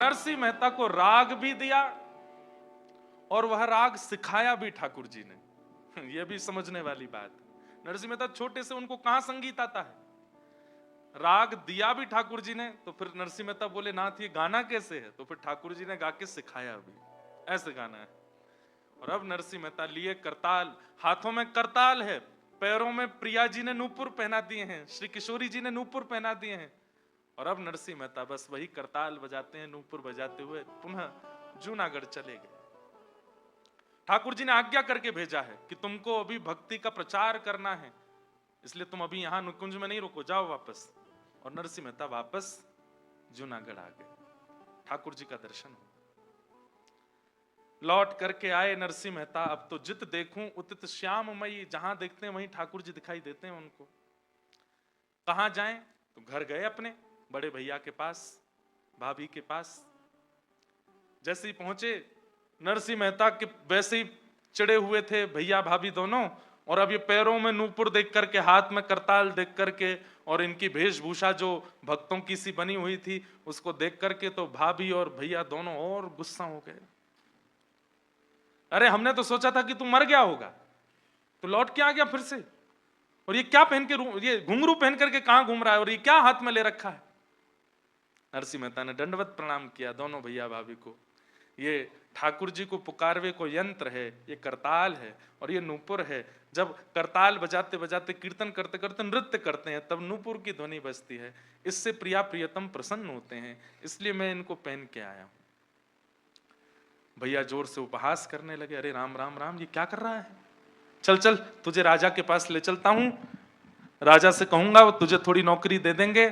नरसिंह मेहता को राग भी दिया और वह राग सिखाया भी ठाकुर जी ने। यह भी समझने वाली बात। नरसिंह मेहता छोटे से, उनको कहां संगीत आता है? राग दिया भी ठाकुर जी ने, तो फिर नरसिंह मेहता बोले नाथ ये गाना कैसे है? तो फिर ठाकुर जी ने गा के सिखाया भी, ऐसे गाना है। और अब नरसिंह मेहता लिए करताल, हाथों में करताल है, पैरों में प्रिया जी ने नूपुर पहना दिए हैं, श्री किशोरी जी ने नूपुर पहना दिए हैं। और अब नरसिंह मेहता बस वही करताल बजाते हैं, नूपुर बजाते हुए पुनः जूनागढ़ चले गए। ठाकुर जी ने आज्ञा करके भेजा है कि तुमको अभी भक्ति का प्रचार करना है, इसलिए तुम अभी यहां नुकुंज में नहीं रुको, जाओ वापस। और नरसिंह मेहता वापस जूनागढ़ आ गए। ठाकुर जी का दर्शन हो, लौट करके आए नरसिंह मेहता। अब तो जित देखूं उतित श्याममयी, जहां देखते हैं वहीं ठाकुर जी दिखाई देते हैं उनको। कहां जाएं? तो घर गए अपने बड़े भैया के पास, भाभी के पास। जैसे ही पहुंचे, नरसिंह मेहता के वैसे ही चिड़े हुए थे भैया भाभी दोनों। और अब ये पैरों में नूपुर देख करके, हाथ में करताल देख करके, और इनकी वेशभूषा जो भक्तों की सी बनी हुई थी उसको देख करके तो भाभी और भैया दोनों और गुस्सा हो गए। अरे हमने तो सोचा था कि तू मर गया होगा, तो लौट के आ गया फिर से। और ये क्या पहन के, ये घुंघरू पहन करके कहां घूम रहा है, और ये क्या हाथ में ले रखा है? नरसिंह मेहता ने दंडवत प्रणाम किया दोनों भैया भाभी को। ये ठाकुर जी को पुकारवे को यंत्र है, ये करताल है और ये नूपुर है। जब करताल बजाते बजाते, कीर्तन करते करते नृत्य करते हैं, तब नूपुर की ध्वनि बजती है। इससे प्रिया प्रियतम प्रसन्न होते हैं, इसलिए मैं इनको पहन के आया हूं। भैया जोर से उपहास करने लगे, अरे राम राम राम, ये क्या कर रहा है? चल चल, तुझे राजा के पास ले चलता हूं, राजा से कहूंगा वो तुझे थोड़ी नौकरी दे देंगे,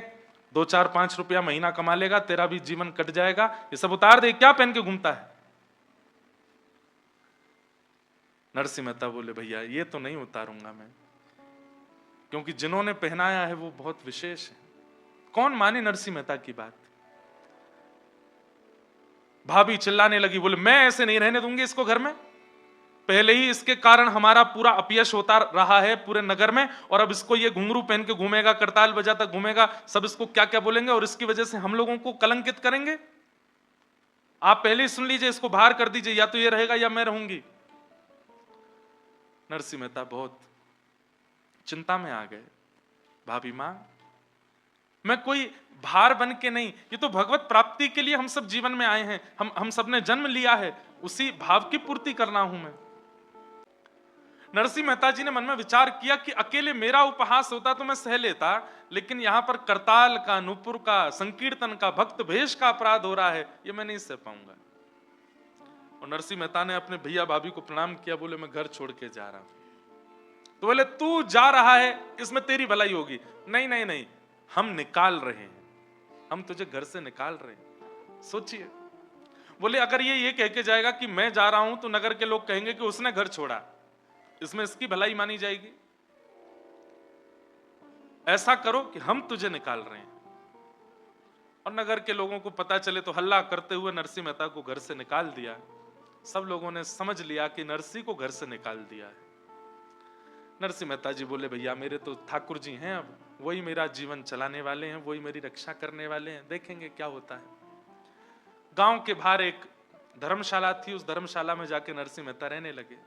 2-4-5 रुपया महीना कमा लेगा, तेरा भी जीवन कट जाएगा। ये सब उतार दे, क्या पहन के घूमता है? नरसिंह मेहता बोले भैया ये तो नहीं उतारूंगा मैं, क्योंकि जिन्होंने पहनाया है वो बहुत विशेष है। कौन माने नरसिंह मेहता की बात? भाभी चिल्लाने लगी, बोले मैं ऐसे नहीं रहने दूंगी इसको घर में। पहले ही इसके कारण हमारा पूरा अपयश होता रहा है पूरे नगर में, और अब इसको ये घुंघरू पहन के घूमेगा, करताल बजाता घूमेगा, सब इसको क्या क्या बोलेंगे और इसकी वजह से हम लोगों को कलंकित करेंगे। आप पहले ही सुन लीजिए, इसको बाहर कर दीजिए, या तो ये रहेगा या मैं रहूंगी। नरसिंह मेहता बहुत चिंता में आ गए। भाभी मां, मैं कोई भार बन के नहीं, ये तो भगवत प्राप्ति के लिए हम सब जीवन में आए हैं, हम सब ने जन्म लिया है, उसी भाव की पूर्ति करना हूं मैं। नरसिंह मेहता जी ने मन में विचार किया कि अकेले मेरा उपहास होता तो मैं सह लेता, लेकिन यहां पर करताल का, नूपुर का, संकीर्तन का, भक्त भेष का अपराध हो रहा है, ये मैं नहीं सह पाऊंगा। और नरसिंह मेहता ने अपने भैया भाभी को प्रणाम किया, बोले मैं घर छोड़ के जा रहा हूं। तो बोले तू जा रहा है इसमें तेरी भलाई होगी। नहीं नहीं नहीं, हम निकाल रहे हैं, हम तुझे घर से निकाल रहे हैं। सोचिए, बोले अगर ये कह के जाएगा कि मैं जा रहा हूं तो नगर के लोग कहेंगे कि उसने घर छोड़ा, इसमें इसकी भलाई मानी जाएगी। ऐसा करो कि हम तुझे निकाल रहे हैं। और नगर के लोगों को पता चले तो हल्ला करते हुए नरसिंह मेहता को घर से निकाल दिया। सब लोगों ने समझ लिया कि नरसिंह को घर से निकाल दिया है। नरसिंह मेहता जी बोले भैया मेरे तो ठाकुर जी हैं, अब वही मेरा जीवन चलाने वाले हैं, वही मेरी रक्षा करने वाले हैं, देखेंगे क्या होता है। गांव के बाहर एक धर्मशाला थी, उस धर्मशाला में जाके नरसिंह मेहता रहने लगे।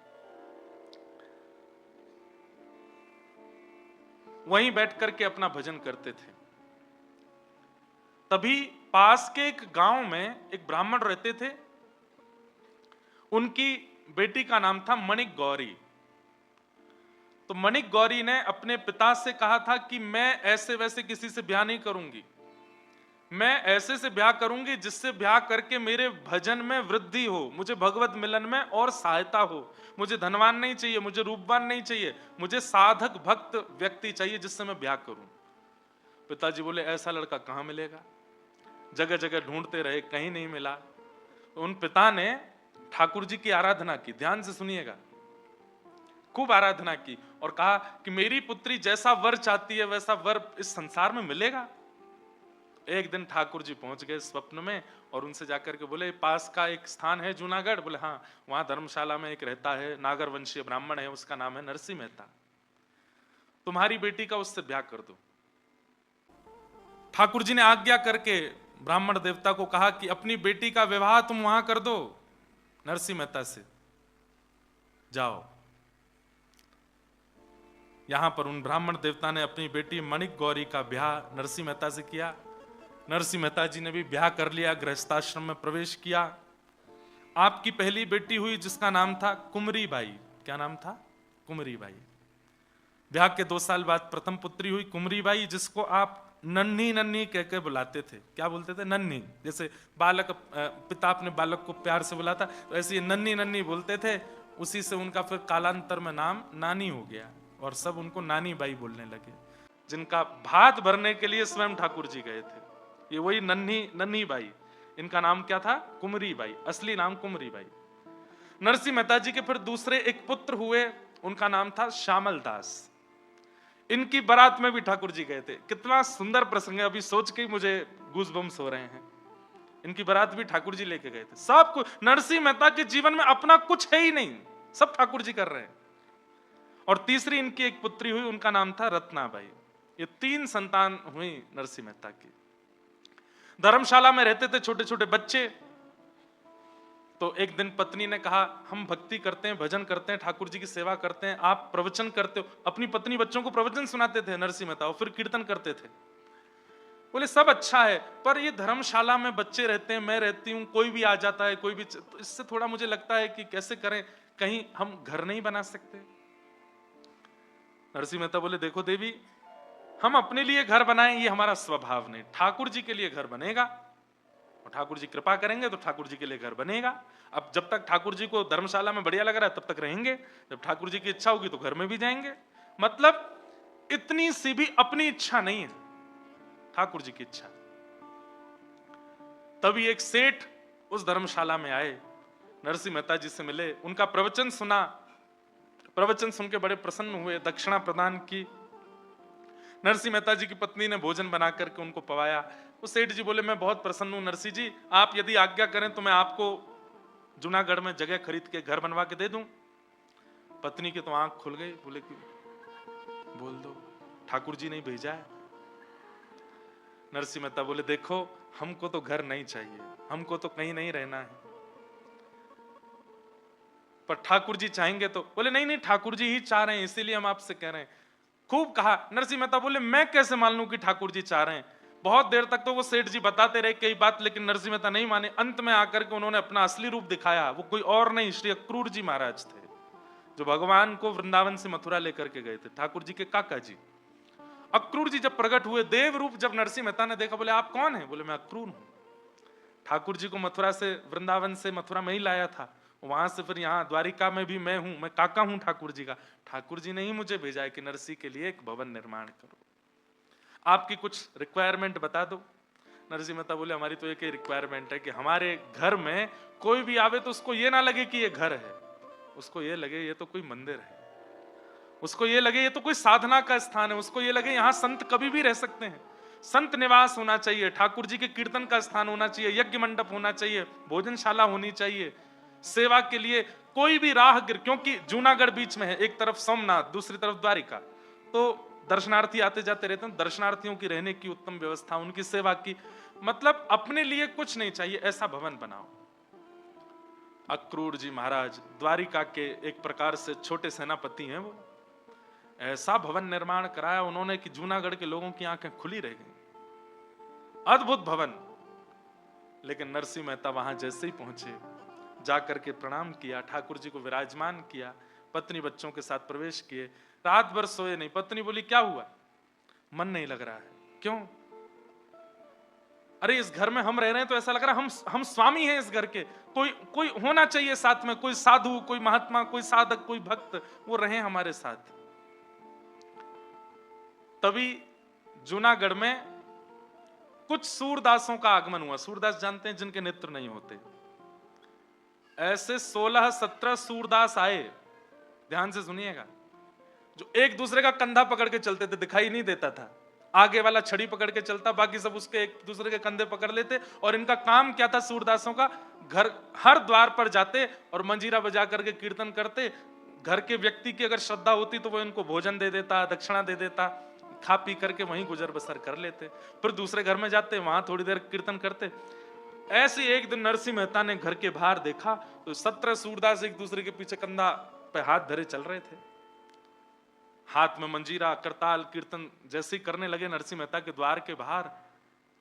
वहीं बैठ करके अपना भजन करते थे। तभी पास के एक गांव में एक ब्राह्मण रहते थे, उनकी बेटी का नाम था मणिक गौरी। तो मणिक गौरी ने अपने पिता से कहा था कि मैं ऐसे वैसे किसी से ब्याह नहीं करूंगी, मैं ऐसे से ब्याह करूंगी जिससे ब्याह करके मेरे भजन में वृद्धि हो, मुझे भगवत मिलन में और सहायता हो। मुझे धनवान नहीं चाहिए, मुझे रूपवान नहीं चाहिए, मुझे साधक भक्त व्यक्ति चाहिए जिससे मैं ब्याह करूं। पिताजी बोले ऐसा लड़का कहां मिलेगा, जगह जगह ढूंढते रहे, कहीं नहीं मिला। तो उन पिता ने ठाकुर जी की आराधना की, ध्यान से सुनिएगा, खूब आराधना की और कहा कि मेरी पुत्री जैसा वर चाहती है वैसा वर इस संसार में मिलेगा। एक दिन ठाकुर जी पहुंच गए स्वप्न में और उनसे जाकर के बोले पास का एक स्थान है जूनागढ़, बोले हाँ, वहां धर्मशाला में एक रहता है, नागर वंशीय ब्राह्मण है, उसका नाम है नरसिंह मेहता, तुम्हारी बेटी का उससे ब्याह कर दो। ठाकुर जी ने आज्ञा करके ब्राह्मण देवता को कहा कि अपनी बेटी का विवाह तुम वहां कर दो नरसिंह मेहता से, जाओ। यहां पर उन ब्राह्मण देवता ने अपनी बेटी मणिक गौरी का ब्याह नरसिंह मेहता से किया। नरसिंह मेहता जी ने भी ब्याह कर लिया, गृहस्थाश्रम में प्रवेश किया। आपकी पहली बेटी हुई जिसका नाम था कुमरी बाई। क्या नाम था? कुमरी बाई। ब्याह के 2 साल बाद प्रथम पुत्री हुई कुमरी बाई, जिसको आप नन्ही नन्ही कह के बुलाते थे। क्या बोलते थे? नन्ही। जैसे बालक, पिता अपने बालक को प्यार से बुलाता, तो ऐसे ये नन्ही नन्ही बोलते थे। उसी से उनका फिर कालांतर में नाम नानी हो गया और सब उनको नानी बाई बोलने लगे। जिनका भात भरने के लिए स्वयं ठाकुर जी गए थे, ये वही नन्ही नन्ही बाई। इनका नाम क्या था? कुमरी बाई। असली नाम कुमरी बाई। नरसिंह मेहता जी के फिर दूसरे एक पुत्र हुए, उनका नाम था श्यामल दास। इनकी बारात में भी ठाकुर जी गए थे। कितना सुंदर प्रसंग है, अभी सोच के ही मुझे गूज़बम्स हो रहे हैं। इनकी बारात भी ठाकुर जी लेके गए थे। सब कुछ नरसिंह मेहता के जीवन में अपना कुछ है ही नहीं, सब ठाकुर जी कर रहे हैं। और तीसरी इनकी एक पुत्री हुई, उनका नाम था रत्नाबाई। ये 3 संतान हुई नरसिंह मेहता की। धर्मशाला में रहते थे छोटे छोटे बच्चे। तो एक दिन पत्नी ने कहा, हम भक्ति करते हैं, भजन करते हैं, ठाकुर जी की सेवा करते हैं, आप प्रवचन करते हो। अपनी पत्नी बच्चों को प्रवचन सुनाते थे नरसिंह मेहता, और फिर कीर्तन करते थे। बोले सब अच्छा है, पर ये धर्मशाला में बच्चे रहते हैं, मैं रहती हूँ, कोई भी आ जाता है, कोई भी, तो इससे थोड़ा मुझे लगता है कि कैसे करें, कहीं हम घर नहीं बना सकते। नरसिंह मेहता बोले, देखो देवी, हम अपने लिए घर बनाएं ये हमारा स्वभाव नहीं, ठाकुर जी के लिए घर बनेगा, और ठाकुर जी कृपा करेंगे तो ठाकुर जी के लिए घर बनेगा। अब जब तक ठाकुर जी को धर्मशाला में बढ़िया लग रहा है तब तक रहेंगे, जब ठाकुर जी की इच्छा होगी तो घर में भी जाएंगे। मतलब इतनी सी भी अपनी इच्छा नहीं है, ठाकुर जी की इच्छा। तभी एक सेठ उस धर्मशाला में आए, नरसिंह मेहता जी से मिले, उनका प्रवचन सुना। प्रवचन सुन के बड़े प्रसन्न हुए, दक्षिणा प्रदान की। नरसिंह मेहता जी की पत्नी ने भोजन बना करके उनको पवाया। वो सेठ जी बोले, मैं बहुत प्रसन्न हूं नरसिंह जी, आप यदि आज्ञा करें तो मैं आपको जूनागढ़ में जगह खरीद के घर बनवा के दे दूं। पत्नी की तो आंख खुल गई, बोले कि बोल दो, ठाकुर जी ने भेजा है। नरसिंह मेहता बोले, देखो हमको तो घर नहीं चाहिए, हमको तो कहीं नहीं रहना है, पर ठाकुर जी चाहेंगे तो। बोले नहीं नहीं, ठाकुर जी ही चाह रहे हैं, इसीलिए हम आपसे कह रहे हैं। खूब कहा। नरसिंह मेहता बोले, मैं कैसे मान लूं कि ठाकुर जी चाह रहे हैं। बहुत देर तक तो वो सेठ जी बताते रहे कई बात, लेकिन नरसिंह मेहता नहीं माने। अंत में आकर के उन्होंने अपना असली रूप दिखाया। वो कोई और नहीं, श्री अक्रूर जी महाराज थे, जो भगवान को वृंदावन से मथुरा लेकर के गए थे, ठाकुर जी के काका जी। अक्रूर जी जब प्रकट हुए देव रूप, जब नरसिंह मेहता ने देखा, बोले आप कौन है? बोले मैं अक्रूर हूं, ठाकुर जी को मथुरा से, वृंदावन से मथुरा में ही लाया था, वहां से फिर यहाँ द्वारिका में भी मैं हूं, मैं काका हूं ठाकुर जी का। ठाकुर जी ने ही मुझे भेजा है कि नरसिंह के लिए एक भवन निर्माण करो, आपकी कुछ रिक्वायरमेंट बता दो। नरसिंह मेहता बोले, हमारी तो एक ही रिक्वायरमेंट है कि हमारे घर में कोई भी आवे तो उसको ये ना लगे कि ये घर है, उसको ये लगे ये तो कोई मंदिर है, उसको ये लगे ये तो कोई साधना का स्थान है, उसको ये लगे यहाँ संत कभी भी रह सकते हैं, संत निवास होना चाहिए, ठाकुर जी के कीर्तन का स्थान होना चाहिए, यज्ञ मंडप होना चाहिए, भोजनशाला होनी चाहिए, सेवा के लिए कोई भी राहगीर, क्योंकि जूनागढ़ बीच में है, एक तरफ सोमनाथ, दूसरी तरफ द्वारिका, तो दर्शनार्थी आते जाते रहते हैं। दर्शनार्थियों की रहने की उत्तम व्यवस्था, उनकी सेवा की, मतलब अपने लिए कुछ नहीं चाहिए, ऐसा भवन बनाओ। अक्रूर जी महाराज द्वारिका के एक प्रकार से छोटे सेनापति हैं, वो ऐसा भवन निर्माण कराया उन्होंने कि जूनागढ़ के लोगों की आंखें खुली रह गई। अद्भुत भवन। लेकिन नरसिंह मेहता वहां जैसे ही पहुंचे, जाकर के प्रणाम किया, ठाकुर जी को विराजमान किया, पत्नी बच्चों के साथ प्रवेश किए, रात भर सोए नहीं। पत्नी बोली, क्या हुआ? मन नहीं लग रहा है। क्यों? अरे इस घर में हम रह रहे हैं तो ऐसा लग रहा है हम स्वामी हैं इस घर के, कोई कोई होना चाहिए साथ में, कोई साधु, कोई महात्मा, कोई साधक, कोई भक्त, वो रहे हमारे साथ। तभी जूनागढ़ में कुछ सूरदासों का आगमन हुआ। सूरदास जानते हैं, जिनके नेत्र नहीं होते। ऐसे 16-17 सूरदास आए, ध्यान से सुनिएगा, जो एक दूसरे का कंधा पकड़ के चलते थे, दिखाई नहीं देता था, आगे वाला छड़ी पकड़ के चलता, बाकी सब उसके एक दूसरे के कंधे पकड़ लेते। और इनका काम क्या था सूरदासों का? घर हर द्वार पर जाते और मंजीरा बजा करके कीर्तन करते। घर के व्यक्ति की अगर श्रद्धा होती तो वो इनको भोजन दे देता, दक्षिणा दे देता, खा पी करके वहीं गुजर बसर कर लेते, फिर दूसरे घर में जाते, वहां थोड़ी देर कीर्तन करते। ऐसे एक दिन नरसिंह मेहता ने घर के बाहर देखा तो 17 सूरदास एक दूसरे के पीछे कंधा पे हाथ धरे चल रहे थे, हाथ में मंजीरा करताल कीर्तन जैसे ही करने लगे नरसिंह मेहता के द्वार के बाहर,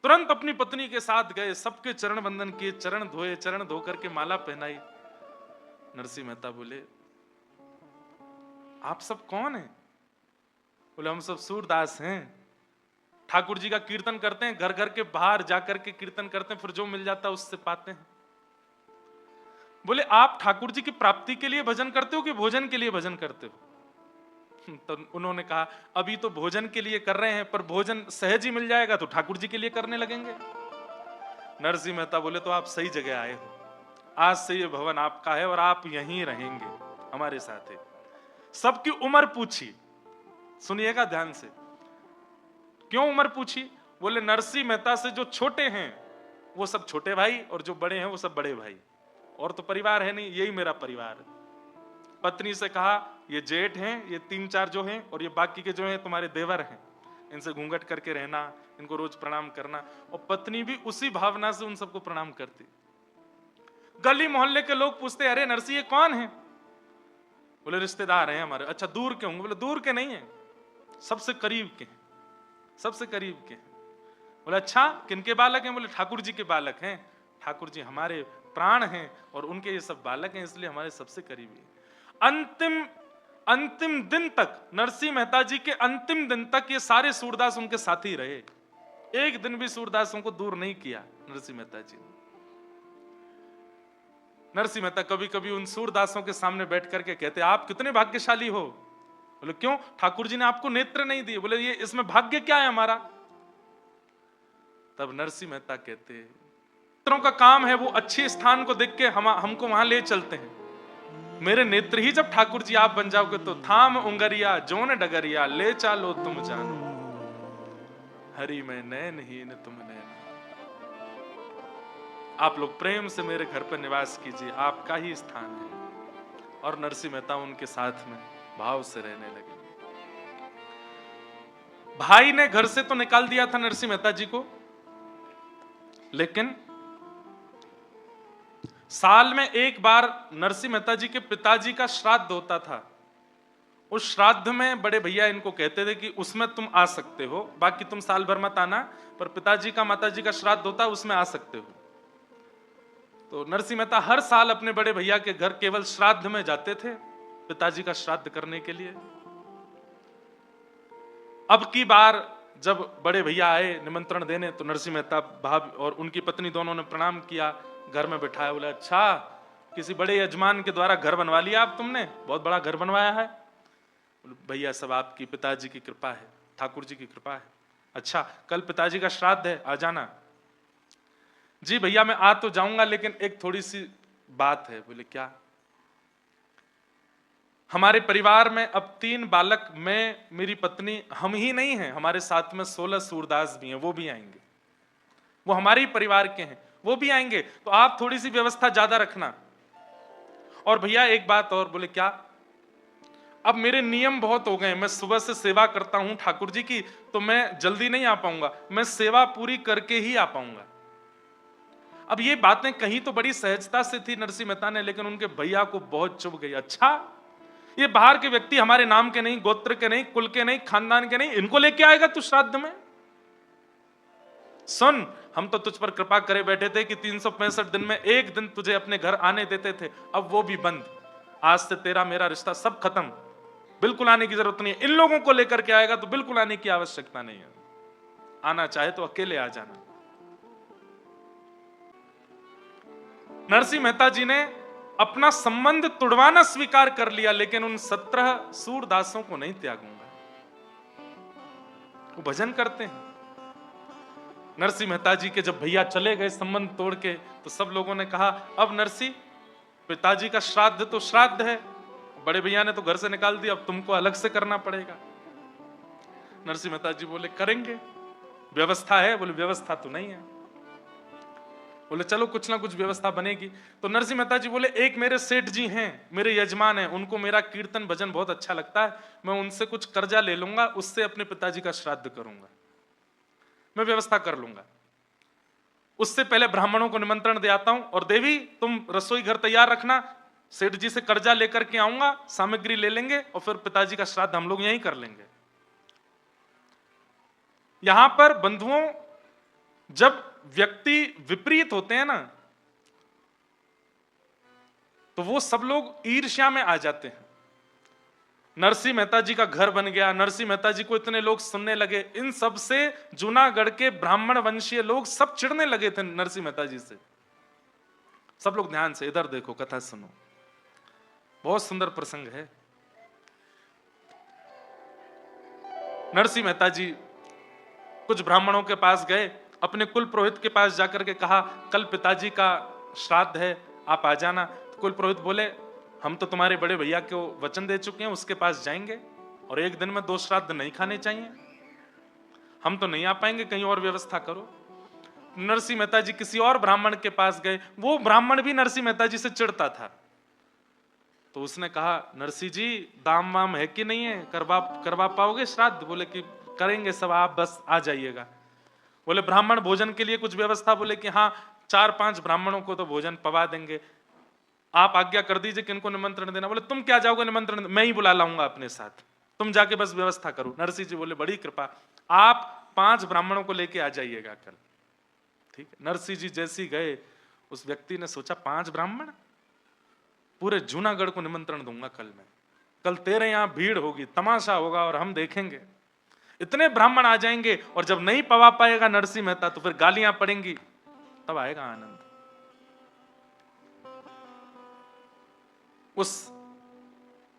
तुरंत अपनी पत्नी के साथ गए, सबके चरण वंदन किए, चरण धोए, चरण धो करके माला पहनाई। नरसिंह मेहता बोले, आप सब कौन हैं? बोले, हम सब सूरदास हैं, ठाकुर जी का कीर्तन करते हैं, घर घर के बाहर जाकर के कीर्तन करते हैं, फिर जो मिल जाता है उससे पाते हैं। बोले, आप ठाकुर जी की प्राप्ति के लिए भजन करते हो कि भोजन के लिए भजन करते हो? तो उन्होंने कहा, अभी तो भोजन के लिए कर रहे हैं, पर भोजन सहज ही मिल जाएगा तो ठाकुर जी के लिए करने लगेंगे। नरसिंह मेहता बोले, तो आप सही जगह आए हो, आज से ये भवन आपका है और आप यहीं रहेंगे, हमारे साथ है। सबकी उम्र पूछी, सुनिएगा ध्यान से, क्यों उम्र पूछी? बोले, नरसिंह मेहता से जो छोटे हैं वो सब छोटे भाई और जो बड़े हैं वो सब बड़े भाई, और तो परिवार है नहीं, यही मेरा परिवार है। पत्नी से कहा, ये जेठ हैं, ये 3-4 जो हैं, और ये बाकी के जो हैं तुम्हारे देवर हैं, इनसे घूंघट करके रहना, इनको रोज प्रणाम करना। और पत्नी भी उसी भावना से उन सबको प्रणाम करती। गली मोहल्ले के लोग पूछते, अरे नरसिंह ये कौन है? बोले, रिश्तेदार हैं हमारे। अच्छा, दूर के होंगे? बोले, दूर के नहीं है, सबसे करीब के हैं, सबसे करीब के हैं। बोले, अच्छा, किनके बालक हैं? बोले, ठाकुर जी के बालक हैं, ठाकुर जी हमारे प्राण हैं और उनके ये सब बालक हैं, इसलिए हमारे सबसे करीबी। अंतिम दिन तक, नरसिंह मेहता जी के अंतिम दिन तक ये सारे सूरदास उनके साथ ही रहे, एक दिन भी सूरदासों को दूर नहीं किया नरसिंह मेहता जी ने। नरसिंह मेहता कभी कभी उन सूरदासों के सामने बैठ करके कहते, आप कितने भाग्यशाली हो। बोले, क्यों? ठाकुर जी ने आपको नेत्र नहीं दिए। बोले, ये इसमें भाग्य क्या है हमारा? तब नरसिंह मेहता कहते, नेत्रों का काम है, वो अच्छे स्थान को देख के हमको वहां ले चलते हैं। मेरे नेत्र ही जब ठाकुर जी आप बन जाओगे तो थाम उंगरिया जोन डगरिया ले चालो तुम जानो, हरि में नयनहीन तुम नयन। आप लोग प्रेम से मेरे घर पर निवास कीजिए, आपका ही स्थान है। और नरसिंह मेहता उनके साथ में भाव से रहने लगे। भाई ने घर से तो निकाल दिया था नरसिंह मेहता जी को, लेकिन साल में एक बार नरसिंह मेहता जी के पिताजी का श्राद्ध होता था। उस श्राद्ध में बड़े भैया इनको कहते थे कि उसमें तुम आ सकते हो, बाकी तुम साल भर मत आना, पर पिताजी का माताजी का श्राद्ध होता है उसमें आ सकते हो। तो नरसिंह मेहता हर साल अपने बड़े भैया के घर केवल श्राद्ध में जाते थे, पिताजी का श्राद्ध करने के लिए। अब की बार जब बड़े भैया आए निमंत्रण देने, तो नरसिंह मेहता भाभी और उनकी पत्नी दोनों ने प्रणाम किया, घर में बिठाया। बोला, अच्छा, किसी बड़े यजमान के द्वारा घर बनवा लिया आप तुमने, बहुत बड़ा घर बनवाया है। भैया, सब आपकी पिताजी की कृपा है, ठाकुर जी की कृपा है। अच्छा, कल पिताजी का श्राद्ध है, आ जाना। जी भैया, मैं आ तो जाऊंगा, लेकिन एक थोड़ी सी बात है। बोले, क्या? हमारे परिवार में अब 3 बालक, मैं, मेरी पत्नी, हम ही नहीं हैं, हमारे साथ में 16 सूरदास भी हैं, वो भी आएंगे, वो हमारे ही परिवार के हैं, वो भी आएंगे, तो आप थोड़ी सी व्यवस्था ज्यादा रखना। और भैया एक बात और। बोले, क्या? अब मेरे नियम बहुत हो गए, मैं सुबह से सेवा करता हूं ठाकुर जी की, तो मैं जल्दी नहीं आ पाऊंगा, मैं सेवा पूरी करके ही आ पाऊंगा। अब ये बातें कहीं तो बड़ी सहजता से थी नरसिंह मेहता ने, लेकिन उनके भैया को बहुत चुभ गई। अच्छा, ये बाहर के व्यक्ति, हमारे नाम के नहीं, गोत्र के नहीं, कुल के नहीं, खानदान के नहीं, इनको लेके आएगा तू श्राद्ध में? सुन, हम तो तुझ पर कृपा करे बैठे थे कि 365 दिन में एक दिन तुझे अपने घर आने देते थे, अब वो भी बंद। आज से तेरा मेरा रिश्ता सब खत्म, बिल्कुल आने की जरूरत नहीं है। इन लोगों को लेकर के आएगा तो बिल्कुल आने की आवश्यकता नहीं है, आना चाहे तो अकेले आ जाना। नरसिंह मेहता जी ने अपना संबंध तुड़वाना स्वीकार कर लिया, लेकिन उन 17 सूरदासों को नहीं त्यागूंगा। वो भजन करते हैं। नरसिंह मेहता जी के जब भैया चले गए संबंध तोड़ के, तो सब लोगों ने कहा, अब नरसिंह, पिताजी का श्राद्ध तो श्राद्ध है, बड़े भैया ने तो घर से निकाल दिया, अब तुमको अलग से करना पड़ेगा। नरसिंह मेहता जी बोले, करेंगे, व्यवस्था है। बोले, व्यवस्था तो नहीं है। बोले चलो कुछ ना कुछ व्यवस्था बनेगी। तो नरसिंह मेहता जी बोले एक मेरे सेठ जी हैं, मेरे यजमान हैं, उनको मेरा कीर्तन भजन बहुत अच्छा लगता है, मैं उनसे कुछ कर्जा ले लूंगा, उससे अपने पिताजी का श्राद्ध करूंगा, मैं व्यवस्था कर लूंगा। उससे पहले ब्राह्मणों को निमंत्रण दे आता हूं, और देवी तुम रसोई घर तैयार रखना, सेठ जी से कर्जा लेकर के आऊंगा, सामग्री ले लेंगे और फिर पिताजी का श्राद्ध हम लोग यहीं कर लेंगे। यहां पर बंधुओं, जब व्यक्ति विपरीत होते हैं ना, तो वो सब लोग ईर्ष्या में आ जाते हैं। नरसिंह मेहता जी का घर बन गया, नरसिंह मेहता जी को इतने लोग सुनने लगे, इन सब से जूनागढ़ के ब्राह्मण वंशीय लोग सब चिढ़ने लगे थे नरसिंह मेहता जी से। सब लोग ध्यान से इधर देखो, कथा सुनो, बहुत सुंदर प्रसंग है। नरसिंह मेहता जी कुछ ब्राह्मणों के पास गए, अपने कुल पुरोहित के पास जाकर के कहा कल पिताजी का श्राद्ध है, आप आ जाना। तो कुल पुरोहित बोले हम तो तुम्हारे बड़े भैया को वचन दे चुके हैं, उसके पास जाएंगे और एक दिन में 2 श्राद्ध नहीं खाने चाहिए, हम तो नहीं आ पाएंगे, कहीं और व्यवस्था करो। नरसिंह मेहता जी किसी और ब्राह्मण के पास गए, वो ब्राह्मण भी नरसिंह मेहता जी से चिढ़ता था। तो उसने कहा नरसिंह जी दाम वाम है कि नहीं है, करवा पाओगे श्राद्ध? बोले कि करेंगे सब, आप बस आ जाइएगा। बोले ब्राह्मण भोजन के लिए कुछ व्यवस्था? बोले कि हाँ 4-5 ब्राह्मणों को तो भोजन पवा देंगे, आप आज्ञा कर दीजिए किनको निमंत्रण देना। बोले तुम क्या जाओगे निमंत्रण, मैं ही बुला लाऊंगा अपने साथ, तुम जाके बस व्यवस्था करो। नरसिंह जी बोले बड़ी कृपा, आप 5 ब्राह्मणों को लेके आ जाइएगा कल। ठीक है, नरसिंह जी जैसी गए, उस व्यक्ति ने सोचा 5 ब्राह्मण, पूरे जूनागढ़ को निमंत्रण दूंगा कल मैं, कल तेरे यहां भीड़ होगी, तमाशा होगा और हम देखेंगे। इतने ब्राह्मण आ जाएंगे और जब नहीं पवा पाएगा नरसिंह मेहता तो फिर गालियां पड़ेंगी, तब आएगा आनंद। उस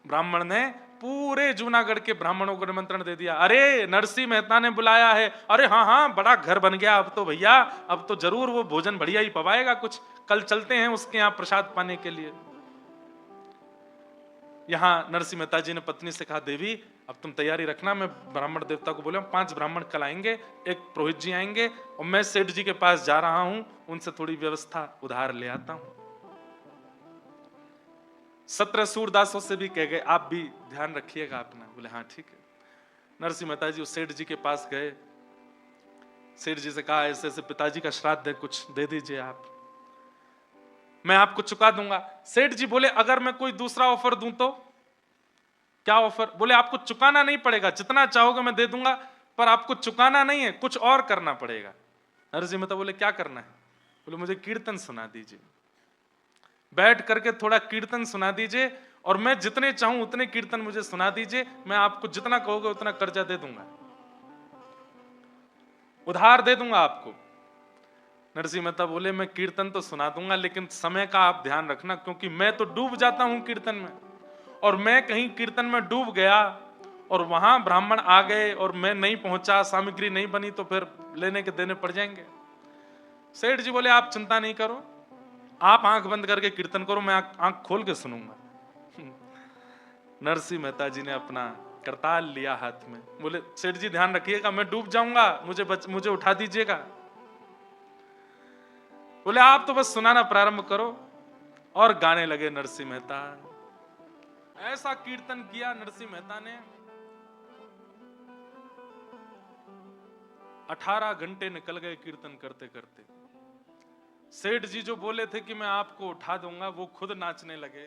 ब्राह्मण ने पूरे जूनागढ़ के ब्राह्मणों को निमंत्रण दे दिया। अरे नरसिंह मेहता ने बुलाया है, अरे हाँ हाँ बड़ा घर बन गया अब तो भैया, अब तो जरूर वो भोजन बढ़िया ही पवाएगा, कुछ कल चलते हैं उसके यहाँ प्रसाद पाने के लिए। यहां नरसिंह मेहता जी ने पत्नी से कहा देवी अब तुम तैयारी रखना, मैं ब्राह्मण देवता को बोले 5 ब्राह्मण कल आएंगे, एक पुरोहित जी आएंगे और मैं सेठ जी के पास जा रहा हूं, उनसे थोड़ी व्यवस्था उधार ले आता हूं। 17 सूरदासों से भी कह गए आप भी ध्यान रखिएगा अपना। बोले हाँ ठीक है। नरसिंह मेहता जी उस सेठ जी के पास गए, सेठ जी से कहा ऐसे ऐसे पिताजी का श्राद्ध है, कुछ दे दीजिए आप, मैं आपको चुका दूंगा। सेठ जी बोले अगर मैं कोई दूसरा ऑफर दूं तो? क्या ऑफर? बोले आपको चुकाना नहीं पड़ेगा, जितना चाहोगे मैं दे दूंगा, पर आपको चुकाना नहीं है, कुछ और करना पड़ेगा। नरसिंह मेहता बोले क्या करना है? बोले मुझे कीर्तन सुना दीजिए, बैठ करके थोड़ा कीर्तन सुना दीजिए और मैं जितने चाहूं उतने कीर्तन मुझे सुना दीजिए, मैं आपको जितना कहोगे उतना कर्जा दे दूंगा, उधार दे दूंगा आपको। नरसिंह मेहता बोले मैं कीर्तन तो सुना दूंगा लेकिन समय का आप ध्यान रखना, क्योंकि मैं तो डूब जाता हूं कीर्तन में, और मैं कहीं कीर्तन में डूब गया और वहां ब्राह्मण आ गए और मैं नहीं पहुंचा, सामग्री नहीं बनी तो फिर लेने के देने पड़ जाएंगे। सेठ जी बोले आप चिंता नहीं करो, आप आंख बंद करके कीर्तन करो, मैं आंख खोल के सुनूंगा। नरसिंह मेहता जी ने अपना करताल लिया हाथ में, बोले सेठ जी ध्यान रखिएगा मैं डूब जाऊंगा, मुझे उठा दीजिएगा। बोले आप तो बस सुनाना प्रारंभ करो, और गाने लगे नरसिंह मेहता। ऐसा कीर्तन किया नरसिंह मेहता ने, 18 घंटे निकल गए कीर्तन करते करते। सेठ जी जो बोले थे कि मैं आपको उठा दूंगा, वो खुद नाचने लगे,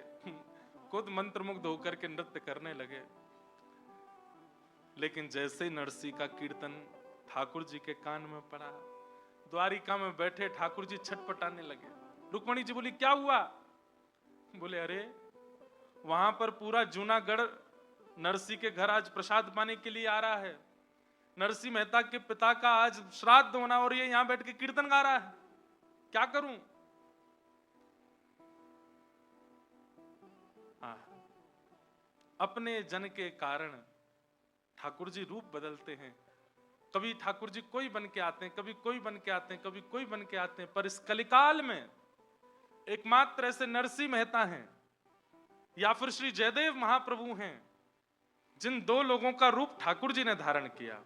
खुद मंत्रमुग्ध होकर के नृत्य करने लगे। लेकिन जैसे ही नरसिंह का कीर्तन ठाकुर जी के कान में पड़ा, द्वारिका में बैठे ठाकुर जी छटपटाने लगे। रुक्मणी जी बोली क्या हुआ? बोले अरे वहां पर पूरा जूनागढ़ नरसिंह के घर आज प्रसाद पाने के लिए आ रहा है, नरसिंह मेहता के पिता का आज श्राद्ध होना और ये यहां बैठ के कीर्तन गा रहा है, क्या करूं? अपने जन के कारण ठाकुर जी रूप बदलते हैं। कभी ठाकुर जी कोई बन के आते हैं, कभी कोई बन के आते हैं, कभी कोई बन के आते हैं, पर इस कलिकाल में एकमात्र ऐसे नरसिंह मेहता हैं या फिर श्री जयदेव महाप्रभु हैं जिन 2 लोगों का रूप ठाकुर जी ने धारण किया,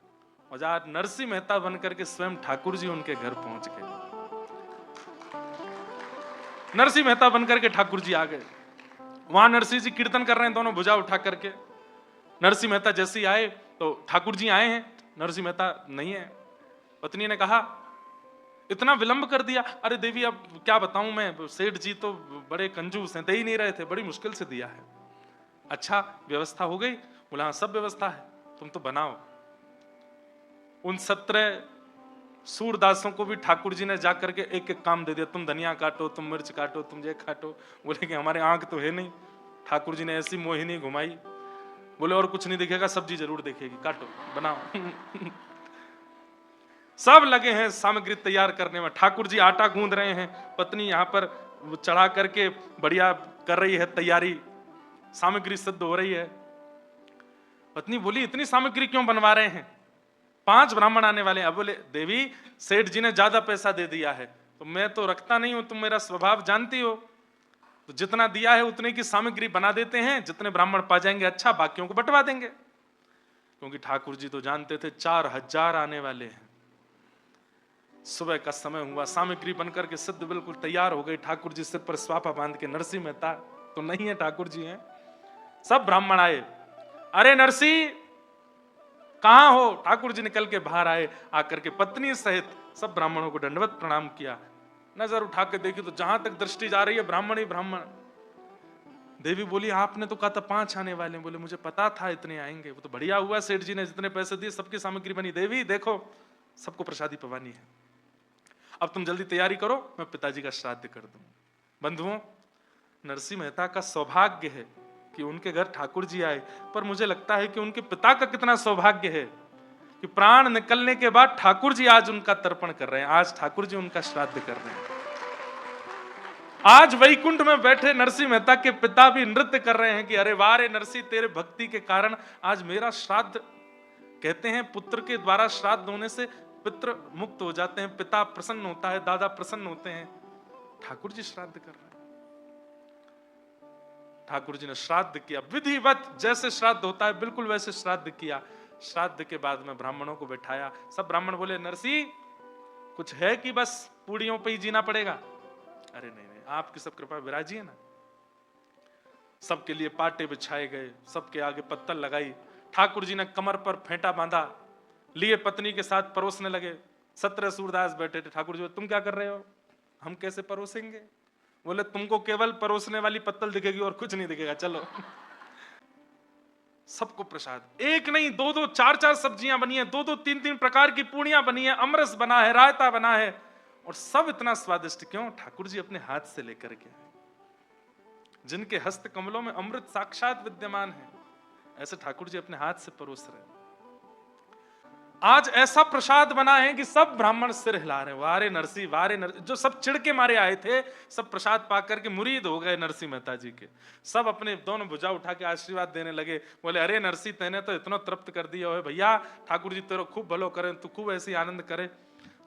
और आज नरसिंह मेहता बनकर के स्वयं ठाकुर जी उनके घर पहुंच गए। नरसिंह मेहता बनकर के ठाकुर जी आ गए। वहां नरसिंह जी कीर्तन कर रहे हैं, दोनों भुजा उठा करके। नरसिंह मेहता जैसे ही आए तो ठाकुर जी आए हैं, नरसिंह मेहता नहीं है। पत्नी ने कहा इतना विलंब कर दिया। अरे देवी अब क्या बताऊं मैं, सेठ जी तो बड़े कंजूस हैं, दे ही नहीं रहे थे, बड़ी मुश्किल से दिया है। अच्छा व्यवस्था हो गई? बोला हाँ सब व्यवस्था है, तुम तो बनाओ। उन 17 सूरदासों को भी ठाकुर जी ने जाकर के एक एक काम दे दिया, तुम धनिया काटो, तुम मिर्च काटो, तुम ये काटो। बोले कि हमारे आंख तो है नहीं। ठाकुर जी ने ऐसी मोहिनी घुमाई, बोले और कुछ नहीं दिखेगा, सब्जी जरूर दिखेगी, काटो बनाओ। सब लगे हैं सामग्री तैयार करने में। ठाकुर जी आटा गूंद रहे हैं, पत्नी यहाँ पर चढ़ा करके बढ़िया कर रही है तैयारी, सामग्री सिद्ध हो रही है। पत्नी बोली इतनी सामग्री क्यों बनवा रहे हैं, 5 ब्राह्मण आने वाले हैं। अब बोले देवी सेठ जी ने ज्यादा पैसा दे दिया है, तो मैं तो रखता नहीं हूं, तुम मेरा स्वभाव जानती हो, तो जितना दिया है उतने की सामग्री बना देते हैं, जितने ब्राह्मण पा जाएंगे अच्छा, बाकियों को बंटवा देंगे। क्योंकि ठाकुर जी तो जानते थे 4000 आने वाले हैं। सुबह का समय हुआ, सामग्री बनकर के सिद्ध बिल्कुल तैयार हो गई। ठाकुर जी सिर पर स्वापा बांध के, नरसिंह मेहता तो नहीं है, ठाकुर जी हैं। सब ब्राह्मण आए, अरे नरसिंह कहां हो? ठाकुर जी निकल के बाहर आए, आकर के पत्नी सहित सब ब्राह्मणों को दंडवत प्रणाम किया। नजर उठा के देखी तो जहां तक दृष्टि जा रही है ब्राह्मण ही ब्राह्मण। देवी बोली आपने तो कहा था 5 आने वाले। बोले मुझे पता था इतने आएंगे, वो तो बढ़िया हुआ, सेठ जी ने जितने पैसे दिए सबकी सामग्री बनी। देवी देखो सबको प्रसादी पवानी है, अब तुम जल्दी तैयारी करो, मैं पिताजी का श्राद्ध कर दूं। बंधुओं, नरसिंह मेहता का सौभाग्य है कि उनके घर ठाकुर जी आए, पर मुझे लगता है कि उनके पिता का कितना सौभाग्य है कि प्राण निकलने के बाद ठाकुर जी आज उनका तर्पण कर रहे हैं, आज ठाकुर जी उनका श्राद्ध कर रहे हैं। आज वैकुंठ में बैठे नरसिंह मेहता के पिता भी नृत्य कर रहे हैं कि अरे वाह रे नरसिंह, तेरे भक्ति के कारण आज मेरा श्राद्ध। कहते हैं पुत्र के द्वारा श्राद्ध होने से पितृ मुक्त हो जाते हैं, पिता प्रसन्न होता है, दादा प्रसन्न होते हैं। ठाकुर जी श्राद्ध कर रहे हैं। ठाकुर जी ने श्राद्ध किया विधिवत, जैसे श्राद्ध होता है बिल्कुल वैसे श्राद्ध किया। श्राद्ध के बाद में ब्राह्मणों को बैठाया। सब ब्राह्मण बोले नरसिंह कुछ है कि बस पूड़ियों पे ही जीना पड़ेगा? अरे नहीं नहीं, आपकी सब कृपा विराजिए ना। सबके लिए पाटे बिछाए गए, सबके आगे पत्तल लगाई। ठाकुर जी ने कमर पर फेंटा बांधा, लिए पत्नी के साथ परोसने लगे। 17 सूरदास बैठे थे। ठाकुर जी तुम क्या कर रहे हो? हम कैसे परोसेंगे? बोले तुमको केवल परोसने वाली पत्तल दिखेगी और कुछ नहीं दिखेगा, चलो। सबको प्रसाद, एक नहीं 2-2 4-4 सब्जियां बनी है, 2-2 3-3 प्रकार की पूड़ियां बनी है, अमरस बना है, रायता बना है, और सब इतना स्वादिष्ट क्यों? ठाकुर जी अपने हाथ से लेकर के आए। जिनके हस्त कमलों में अमृत साक्षात विद्यमान है, ऐसे ठाकुर जी अपने हाथ से परोस रहे हैं। आज ऐसा प्रसाद बना है कि सब ब्राह्मण सिर हिला रहे हैं, वारे नरसिंह वारे नरसिंह। जो सब चिढ़ के मारे आए थे, सब प्रसाद पाकर के मुरीद हो गए नरसिंह मेहता जी के। सब अपने दोनों भुजा उठा के आशीर्वाद देने लगे। बोले अरे नरसिंह तेने तो इतना तृप्त कर दिया है भैया, ठाकुर जी तेरे खूब भलो करें, तू खूब ऐसी आनंद करे।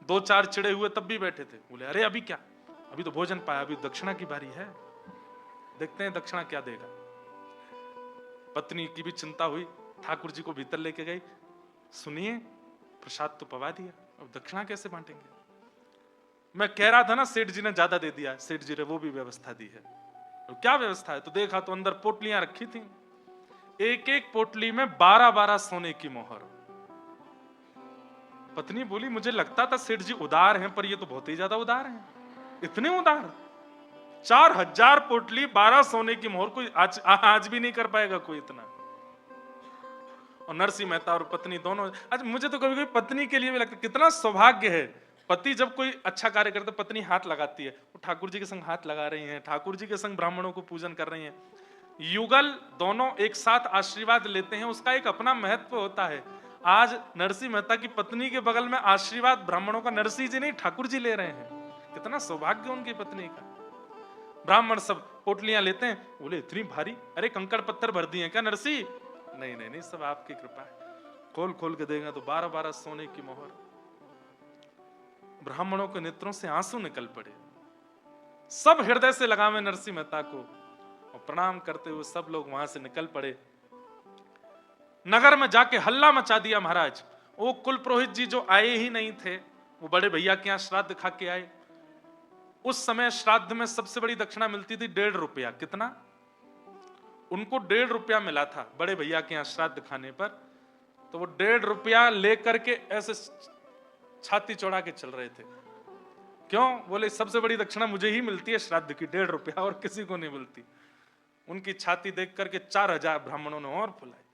2-4 चिड़े हुए तब भी बैठे थे। बोले अरे अभी क्या, अभी तो भोजन पाया, अभी दक्षिणा की बारी है, देखते हैं दक्षिणा क्या देगा। पत्नी की भी चिंता हुई, ठाकुर जी को भीतर लेके गई। सुनिए प्रसाद तो पवा दिया, अब दक्षिणा कैसे बांटेंगे? मैं कह रहा था ना सेठ जी ने ज्यादा दे दिया, सेठ जी ने वो भी व्यवस्था दी है। तो क्या व्यवस्था है? तो देखा तो अंदर पोटलियां रखी थी, एक एक पोटली में 12-12 सोने की मोहर। पत्नी बोली मुझे लगता था सेठ जी उदार हैं, पर ये तो बहुत ही ज्यादा उदार हैं। इतने उदार? 4000 पोटली 12 सोने की मोहर, कोई आज भी नहीं कर पाएगा कोई इतना। और नरसिंह मेहता और पत्नी दोनों, आज मुझे तो कभी कभी पत्नी के लिए भी लगता है कितना सौभाग्य है। पति जब कोई अच्छा कार्य करता है पत्नी हाथ लगाती है, वो ठाकुर जी के संग हाथ लगा रही हैं, ठाकुर जी के संग ब्राह्मणों को पूजन कर रही हैं। युगल दोनों एक साथ आशीर्वाद लेते हैं, उसका एक अपना महत्व होता है। आज नरसिंह मेहता की पत्नी के बगल में आशीर्वाद ब्राह्मणों का नरसिंह जी नहीं ठाकुर जी ले रहे हैं। कितना सौभाग्य उनकी पत्नी का। ब्राह्मण सब पोटलियां लेते हैं, बोले इतनी भारी, अरे कंकड़ पत्थर भर दिए क्या नरसिंह? नहीं नहीं नहीं, सब आपकी कृपा है। खोल खोल के देगा तो 12-12 सोने की मोहर। ब्राह्मणों के नेत्रों से आंसू निकल पड़े, सब हृदय से लगावे नरसिंह मेहता को और प्रणाम करते हुए सब लोग वहां से निकल पड़े। नगर में जाके हल्ला मचा दिया महाराज। वो कुल पुरोहित जी जो आए ही नहीं थे, वो बड़े भैया के यहाँ श्राद्ध खा के आए। उस समय श्राद्ध में सबसे बड़ी दक्षिणा मिलती थी 1.5 रुपया। कितना? उनको 1.5 रुपया मिला था बड़े भैया के यहाँ श्राद्ध खाने पर। तो वो 1.5 रुपया लेकर के ऐसे छाती चौड़ा के चल रहे थे। क्यों? बोले सबसे बड़ी दक्षिणा मुझे ही मिलती है श्राद्ध की, 1.5 रुपया, और किसी को नहीं मिलती। उनकी छाती देख करके 4000 ब्राह्मणों ने और फुलाई।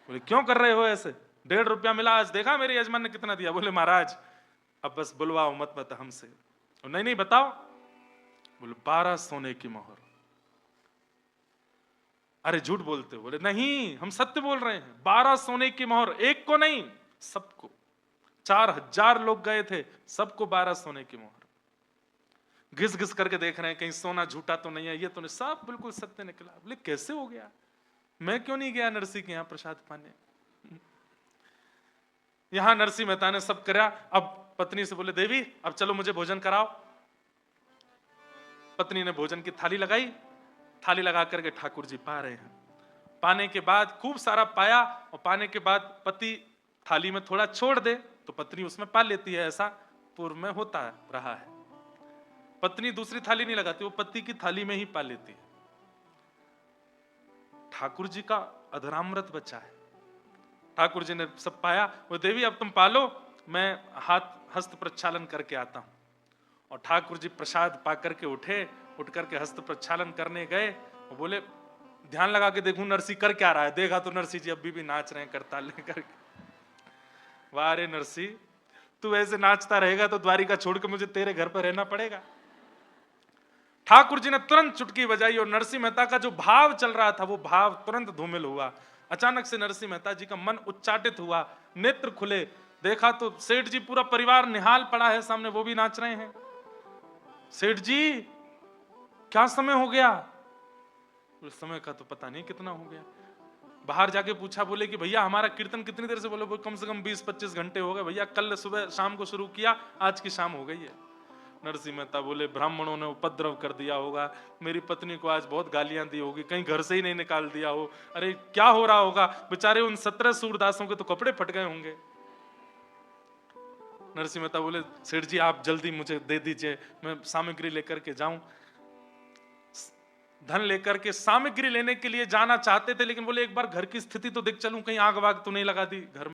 बोले क्यों कर रहे हो ऐसे? 1.5 रुपया मिला, आज देखा मेरे यजमान ने कितना दिया? बोले महाराज अब बस बुलवाओ मत हमसे। नहीं नहीं बताओ। बोले 12 सोने की मोहर। अरे झूठ बोलते हो? बोले नहीं हम सत्य बोल रहे हैं, 12 सोने की मोहर, एक को नहीं सबको। 4000 लोग गए थे, सबको 12 सोने की मोहर। घिस घिस करके देख रहे हैं कहीं सोना झूठा तो नहीं है, ये तो नहीं, सब बिल्कुल सत्य निकला। बोले कैसे हो गया? मैं क्यों नहीं गया नरसिंह के यहाँ प्रसाद पाने? यहां नरसिंह मेहता ने सब करा। अब पत्नी से बोले देवी अब चलो मुझे भोजन कराओ। पत्नी ने भोजन की थाली लगाई, थाली लगा करके ठाकुर जी पा रहे हैं। पाने के बाद खूब सारा पाया, और पाने के बाद पति थाली में थोड़ा छोड़ दे तो पत्नी उसमें पा लेती है, ऐसा पूर्व में होता रहा है। पत्नी दूसरी थाली नहीं लगाती, वो पति की थाली में ही पा लेती है। ठाकुर जी का अधरामृत बचा है। ठाकुर जी ने सब पाया। वो देवी अब तुम पालो, मैं हस्त प्रक्षालन करके आता हूं। और ठाकुर जी प्रसाद पा करके उठे, उठ करके हस्त प्रक्षालन करने गए। वो बोले ध्यान लगा के देखूं नरसिंह कर क्या रहा है। देखा तो नरसिंह जी अभी भी नाच रहे हैं करताल लेकर के। वाह रे नरसिंह, तू ऐसे नाचता रहेगा तो द्वारिका छोड़ के मुझे तेरे घर पर रहना पड़ेगा। ठाकुर जी ने तुरंत चुटकी बजाई और नरसिंह मेहता का जो भाव चल रहा था वो भाव तुरंत धूमिल हुआ। अचानक से नरसिंह मेहता जी का मन उच्चाटित हुआ, नेत्र खुले, देखा तो सेठ जी पूरा परिवार निहाल पड़ा है सामने, वो भी नाच रहे हैं। सेठ जी क्या समय हो गया? समय का तो पता नहीं कितना हो गया। बाहर जाके पूछा, बोले कि भैया हमारा कीर्तन कितनी देर से? बोले कम से कम 20-25 घंटे हो गए भैया, कल सुबह शाम को शुरू किया, आज की शाम हो गई है। नरसिंह मेहता बोले ब्राह्मणों ने उपद्रव कर दिया होगा, मेरी पत्नी को आज बहुत गालियां दी होगी, कहीं घर से ही नहीं निकाल दिया हो। अरे क्या हो रहा होगा? बेचारे उन 17 सूरदासों के तो कपड़े फट गए होंगे। नरसिंह मेहता बोले सेठ जी आप जल्दी मुझे दे दीजिए, मैं सामग्री लेकर के जाऊं। धन लेकर के सामग्री लेने के लिए जाना चाहते थे, लेकिन बोले एक बार घर की स्थिति तो देख चलूं, कहीं आग वाग तो नहीं लगा दी घर में।